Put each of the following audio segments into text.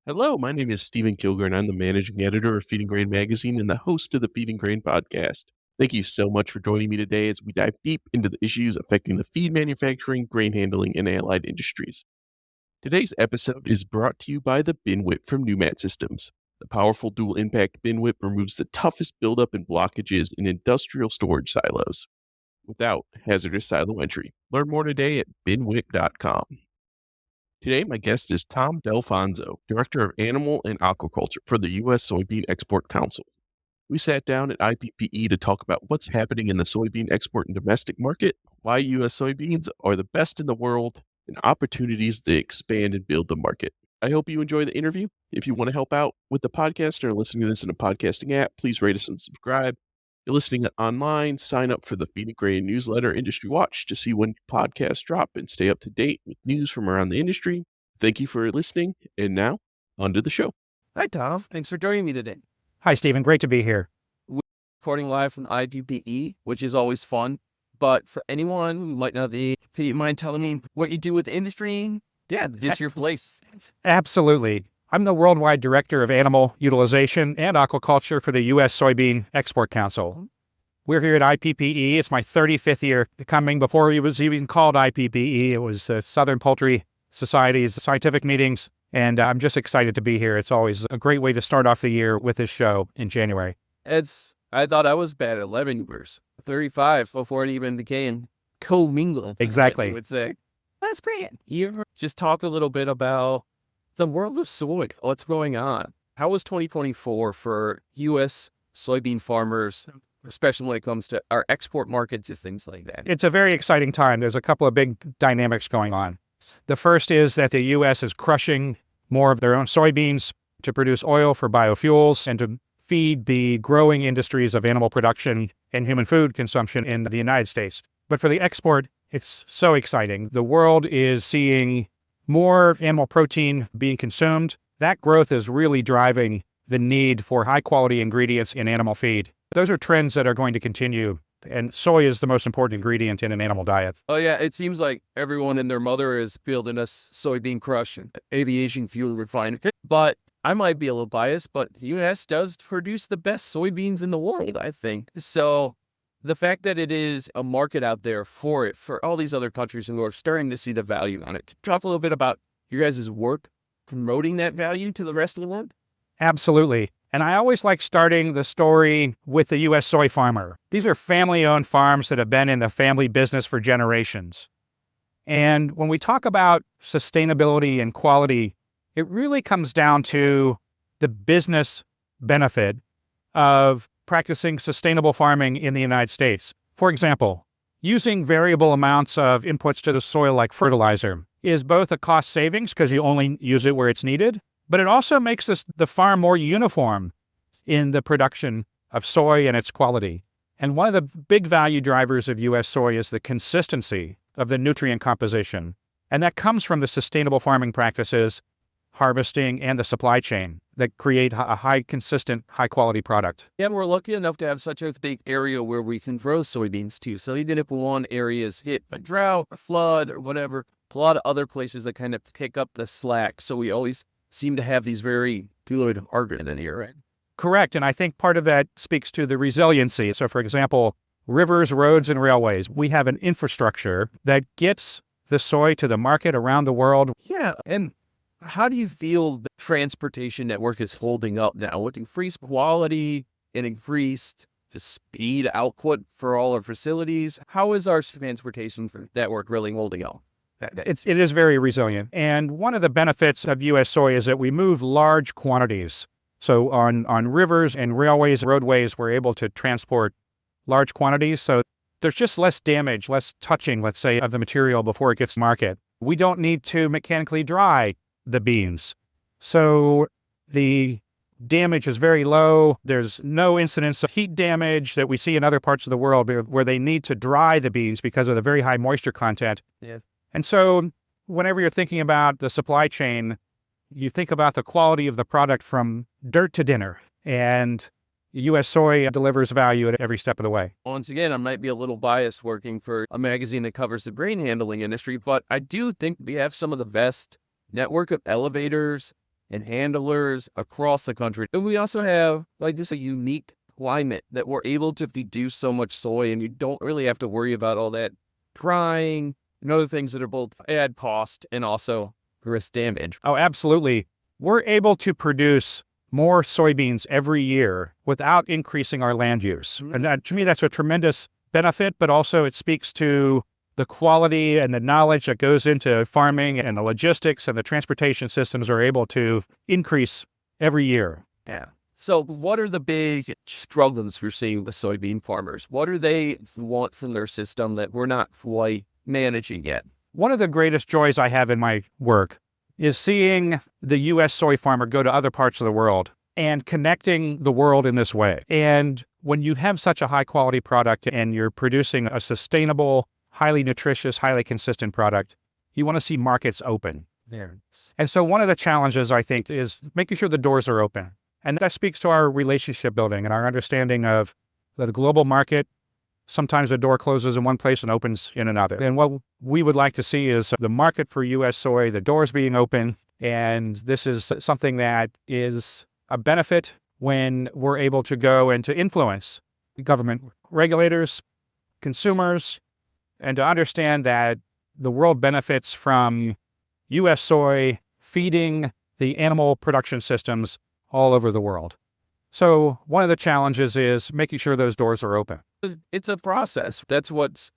Hello, my name is Stephen Kilger, and I'm the managing editor of Feed and Grain Magazine and the host of the Feed and Grain podcast. Thank you so much for joining me today as we dive deep into the issues affecting the feed manufacturing, grain handling, and allied industries. Today's episode is brought to you by the Bin Whip from Newmat Systems. The powerful dual impact bin whip removes the toughest buildup and blockages in industrial storage silos without hazardous silo entry. Learn more today at binwhip.com. Today, my guest is Tom Delfonso, Director of Animal and Aquaculture for the U.S. Soybean Export Council. We sat down at IPPE to talk about what's happening in the soybean export and domestic market, why U.S. soybeans are the best in the world, and opportunities to expand and build the market. I hope you enjoy the interview. If you want to help out with the podcast or are listening to this in a podcasting app, please rate us and subscribe. If you're listening online, sign up for the Feed and Grain newsletter Industry Watch to see when podcasts drop and stay up to date with news from around the industry. Thank you for listening, and now, on to the show. Hi, Tom. Thanks for joining me today. Hi, Stephen. Great to be here. We're recording live from IPPE, which is always fun. But for anyone who might not be, can you mind telling me what you do with the industry? Yeah, this is your place. Absolutely. I'm the Worldwide Director of Animal Utilization and Aquaculture for the U.S. Soybean Export Council. We're here at IPPE. It's my 35th year coming. Before it was even called IPPE, it was Southern Poultry Society's scientific meetings, and I'm just excited to be here. It's always a great way to start off the year with this show in January. I thought I was bad at 11 years, 35 before it even became co-mingling. Exactly. I would say. That's great. Here, just talk a little bit about the world of soy. What's going on? How was 2024 for U.S. soybean farmers, especially when it comes to our export markets and things like that? It's a very exciting time. There's a couple of big dynamics going on. The first is that the U.S. is crushing more of their own soybeans to produce oil for biofuels and to feed the growing industries of animal production and human food consumption in the United States. But for the export, it's so exciting. The world is seeing more animal protein being consumed. That growth is really driving the need for high-quality ingredients in animal feed. Those are trends that are going to continue, and soy is the most important ingredient in an animal diet. Oh, yeah. It seems like everyone and their mother is building us soybean crush and aviation fuel refinery. But I might be a little biased, but the U.S. does produce the best soybeans in the world, I think. So the fact that it is a market out there for it, for all these other countries who are starting to see the value on it. Talk a little bit about your guys' work promoting that value to the rest of the world. Absolutely. And I always like starting the story with the U.S. soy farmer. These are family-owned farms that have been in the family business for generations. And when we talk about sustainability and quality, it really comes down to the business benefit of practicing sustainable farming in the United States. For example, using variable amounts of inputs to the soil like fertilizer is both a cost savings because you only use it where it's needed, but it also makes the farm more uniform in the production of soy and its quality. And one of the big value drivers of U.S. soy is the consistency of the nutrient composition. And that comes from the sustainable farming practices, harvesting, and the supply chain that create a high, consistent, high-quality product. Yeah, we're lucky enough to have such a big area where we can grow soybeans too. So even if one area is hit by drought or flood or whatever, a lot of other places that kind of pick up the slack. So we always seem to have these very good harvests in the year, right? Correct. And I think part of that speaks to the resiliency. So for example, rivers, roads, and railways, we have an infrastructure that gets the soy to the market around the world. Yeah. And how do you feel the transportation network is holding up now with increased quality and increased the speed output for all our facilities? How is our transportation network really holding up? It is very resilient. And one of the benefits of U.S. soy is that we move large quantities. So on rivers and railways, roadways, we're able to transport large quantities. So there's just less damage, less touching, let's say, of the material before it gets to market. We don't need to mechanically dry the beans. So the damage is very low. There's no incidence of heat damage that we see in other parts of the world where they need to dry the beans because of the very high moisture content. Yes. And so whenever you're thinking about the supply chain, you think about the quality of the product from dirt to dinner. And U.S. soy delivers value at every step of the way. Once again, I might be a little biased working for a magazine that covers the grain handling industry, but I do think we have some of the best network of elevators and handlers across the country. And we also have like just a unique climate that we're able to produce so much soy, and you don't really have to worry about all that drying and other things that are both add cost and also risk damage. Oh, absolutely. We're able to produce more soybeans every year without increasing our land use. And that, to me, that's a tremendous benefit, but also it speaks to the quality and the knowledge that goes into farming, and the logistics and the transportation systems are able to increase every year. Yeah. So what are the big struggles we're seeing with soybean farmers? What do they want from their system that we're not quite managing yet? One of the greatest joys I have in my work is seeing the U.S. soy farmer go to other parts of the world and connecting the world in this way. And when you have such a high quality product and you're producing a sustainable, highly nutritious, highly consistent product, you want to see markets open. There. And so one of the challenges, I think, is making sure the doors are open. And that speaks to our relationship building and our understanding of the global market. Sometimes the door closes in one place and opens in another. And what we would like to see is the market for U.S. soy, the doors being open. And this is something that is a benefit when we're able to go and to influence government regulators, consumers, and to understand that the world benefits from U.S. soy feeding the animal production systems all over the world. So one of the challenges is making sure those doors are open. It's a process. That's what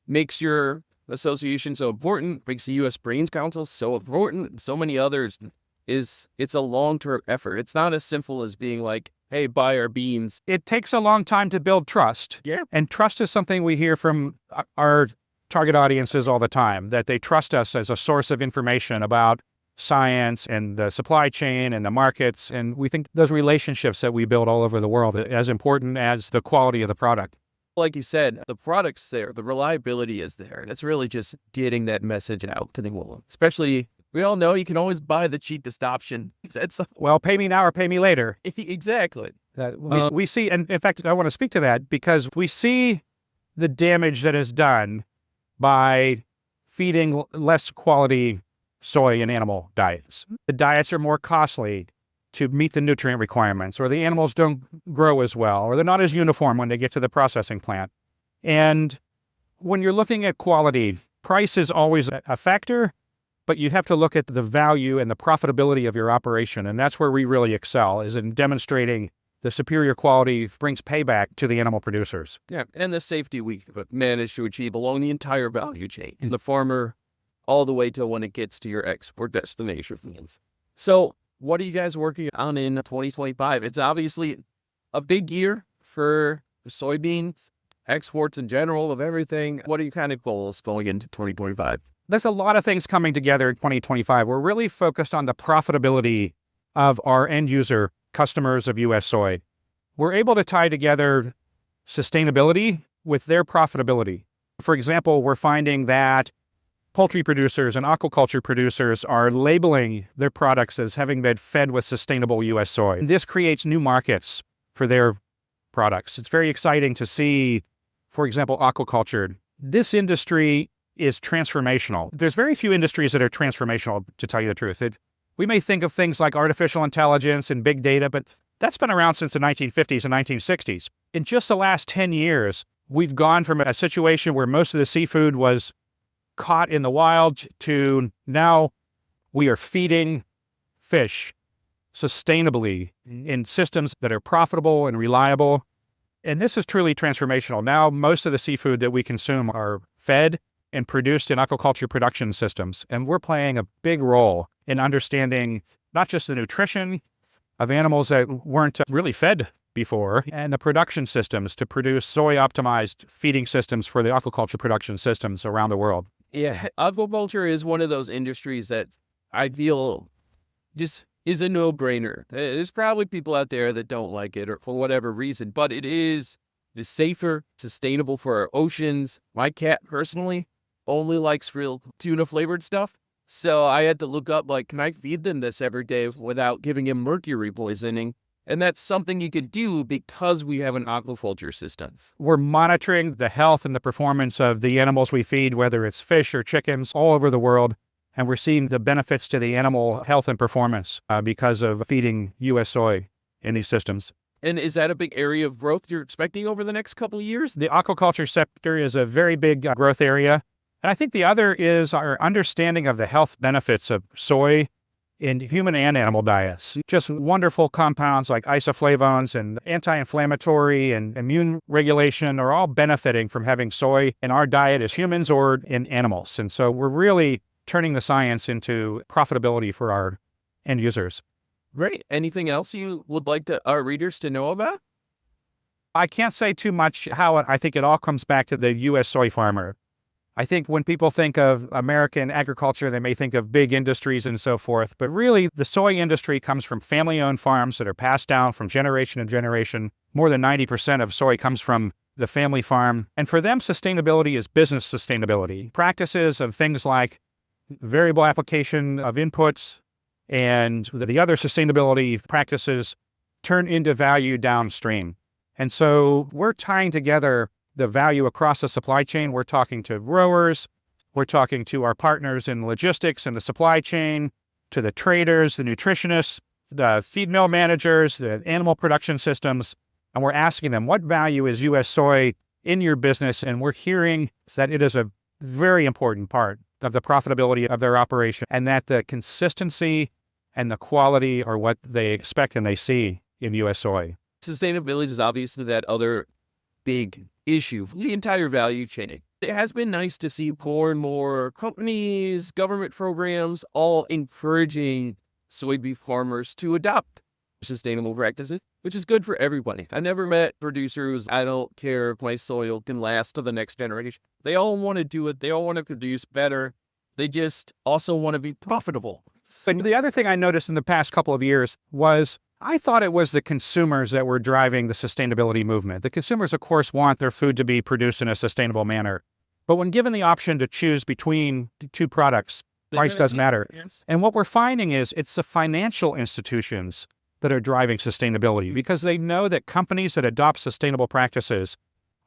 makes your association so important, makes the U.S. Brains Council so important, and so many others, is it's a long-term effort. It's not as simple as being like, hey, buy our beans. It takes a long time to build trust. Yeah. And trust is something we hear from our target audiences all the time, that they trust us as a source of information about science and the supply chain and the markets. And we think those relationships that we build all over the world are as important as the quality of the product. Like you said, the product's there, the reliability is there. And it's really just getting that message out to the world. Especially, we all know you can always buy the cheapest option. That's Well, pay me now or pay me later. exactly. We see, and in fact, I want to speak to that because we see the damage that is done by feeding less quality soy and animal diets. The diets are more costly to meet the nutrient requirements, or the animals don't grow as well, or they're not as uniform when they get to the processing plant. And when you're looking at quality, price is always a factor, but you have to look at the value and the profitability of your operation. And that's where we really excel, is in demonstrating the superior quality brings payback to the animal producers. Yeah, and the safety we managed to achieve along the entire value chain, the farmer all the way to when it gets to your export destination. So what are you guys working on in 2025? It's obviously a big year for soybeans, exports in general of everything. What are your kind of goals going into 2025? There's a lot of things coming together in 2025. We're really focused on the profitability of our end user customers of U.S. soy. We're able to tie together sustainability with their profitability. For example, we're finding that poultry producers and aquaculture producers are labeling their products as having been fed with sustainable U.S. soy. This creates new markets for their products. It's very exciting to see, for example, aquaculture. This industry is transformational. There's very few industries that are transformational, to tell you the truth. We may think of things like artificial intelligence and big data, but that's been around since the 1950s and 1960s. In just the last 10 years, we've gone from a situation where most of the seafood was caught in the wild to now we are feeding fish sustainably in systems that are profitable and reliable. And this is truly transformational. Now, most of the seafood that we consume are fed and produced in aquaculture production systems. And we're playing a big role in understanding not just the nutrition of animals that weren't really fed before, and the production systems to produce soy-optimized feeding systems for the aquaculture production systems around the world. Yeah, aquaculture is one of those industries that I feel just is a no-brainer. There's probably people out there that don't like it or for whatever reason, but it is safer, sustainable for our oceans. My cat personally only likes real tuna-flavored stuff. So I had to look up, like, can I feed them this every day without giving him mercury poisoning? And that's something you could do because we have an aquaculture system. We're monitoring the health and the performance of the animals we feed, whether it's fish or chickens, all over the world. And we're seeing the benefits to the animal health and performance because of feeding U.S. soy in these systems. And is that a big area of growth you're expecting over the next couple of years? The aquaculture sector is a very big growth area. And I think the other is our understanding of the health benefits of soy in human and animal diets. Just wonderful compounds like isoflavones and anti-inflammatory and immune regulation are all benefiting from having soy in our diet as humans or in animals. And so we're really turning the science into profitability for our end users. Great. Anything else you would like our readers to know about? I can't say too much I think it all comes back to the U.S. soy farmer. I think when people think of American agriculture, they may think of big industries and so forth, but really the soy industry comes from family-owned farms that are passed down from generation to generation. More than 90% of soy comes from the family farm. And for them, sustainability is business sustainability. Practices of things like variable application of inputs and the other sustainability practices turn into value downstream. And so we're tying together the value across the supply chain. We're talking to growers, we're talking to our partners in logistics and the supply chain, to the traders, the nutritionists, the feed mill managers, the animal production systems, and we're asking them, what value is U.S. soy in your business? And we're hearing that it is a very important part of the profitability of their operation, and that the consistency and the quality are what they expect and they see in U.S. soy. Sustainability is obviously that other big issue for the entire value chain. It has been nice to see more and more companies, government programs, all encouraging soybean farmers to adopt sustainable practices, which is good for everybody. I never met producers, I don't care if my soil can last to the next generation. They all want to do it. They all want to produce better. They just also want to be profitable. But the other thing I noticed in the past couple of years was I thought it was the consumers that were driving the sustainability movement. The consumers, of course, want their food to be produced in a sustainable manner. But when given the option to choose between the two products, price does matter. Yes. And what we're finding is it's the financial institutions that are driving sustainability because they know that companies that adopt sustainable practices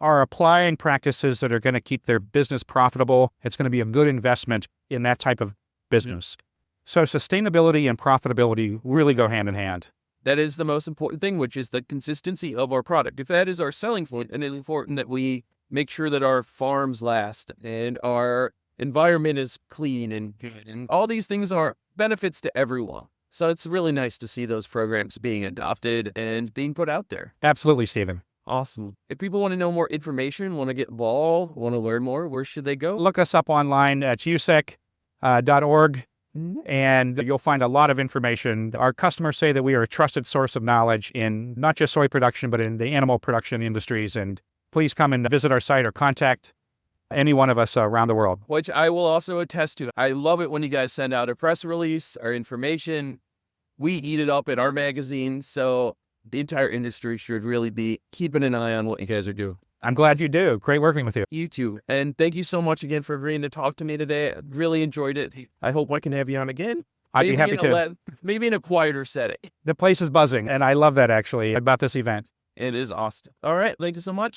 are applying practices that are going to keep their business profitable. It's going to be a good investment in that type of business. So sustainability and profitability really go hand in hand. That is the most important thing, which is the consistency of our product. If that is our selling point, and it's important that we make sure that our farms last and our environment is clean and good. And all these things are benefits to everyone. So it's really nice to see those programs being adopted and being put out there. Absolutely, Stephen. Awesome. If people want to know more information, want to get involved, want to learn more, where should they go? Look us up online at usec.org. And you'll find a lot of information. Our customers say that we are a trusted source of knowledge in not just soy production, but in the animal production industries. And please come and visit our site or contact any one of us around the world. Which I will also attest to. I love it when you guys send out a press release or information. We eat it up in our magazine. So the entire industry should really be keeping an eye on what you guys are doing. I'm glad you do. Great working with you. You too. And thank you so much again for agreeing to talk to me today. I really enjoyed it. I hope I can have you on again. I'd be happy to. Maybe in a quieter setting. The place is buzzing, and I love that actually about this event. It is awesome. All right. Thank you so much.